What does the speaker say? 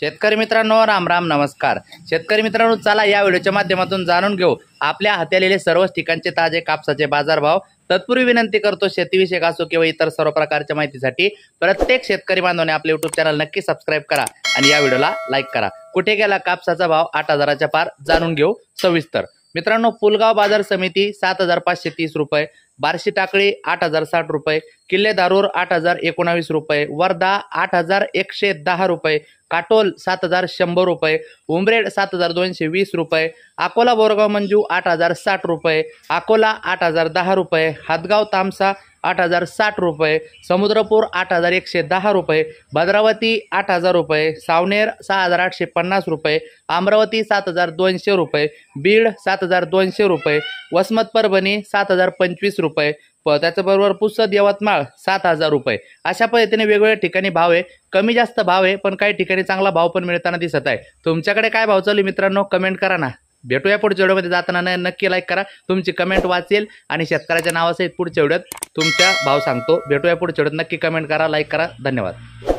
शेतकरी मित्रांनो, राम राम, नमस्कार. शेतकरी मित्रांनो, चला या व्हिडिओच्या माध्यमातून जाणून घेऊ आपल्या हाताळलेले सर्व ठिकाणचे ताजे कापसाचे बाजारभाव. तत्पूर्वी विनंती करतो, शेतीविषयक असो किंवा इतर सर्व प्रकारच्या माहितीसाठी प्रत्येक शेतकरी बांधवाने आपले YouTube चॅनल नक्की सबस्क्राइब करा आणि या व्हिडिओला लाईक करा. कुठे गेला कापसाचा भाव 8,000च्या पार, जाणून घेऊ सविस्तर. मित्रांनो, पुलगाव बाजार समिती 7,530 रुपये, बार्शी टाकळी 8,060 रुपये, किल्ले धारूर 8,019 रुपये, वर्धा 8,110 रुपये, काटोल 7,100 रुपये, उमरेड 7,220 रुपये, अकोला बोरगाव मंजू 8,060 रुपये, अकोला 8,010 रुपये, हातगाव तामसा 8,060 रुपये, समुद्रपूर 8,110 रुपये, भद्रावती 8,000 रुपये, सावनेर 6,850 रुपये, अमरावती 7,200 रुपये, बीड 7,200 रुपये, वसमत परभणी 7,025 रुपये, त्याच्याबरोबर पुसद यवतमाळ 7,000 रुपये. अशा पद्धतीने वेगवेगळ्या ठिकाणी भाव आहे, कमी जास्त भाव आहे, पण काही ठिकाणी चांगला भाव पण मिळताना दिसत आहे. तुमच्याकडे काय भाव चालू मित्रांनो, कमेंट करा ना. भेटूया पुढच्या व्हिडिओमध्ये. जाताना नक्की लाईक करा, तुमची कमेंट वाचेल आणि शेतकऱ्याच्या नावासहित पुढच्या व्हिडिओत तुमचा भाव सांगतो. भेटूया पुढच्या व्हिडिओत. नक्की कमेंट करा, लाईक करा. धन्यवाद.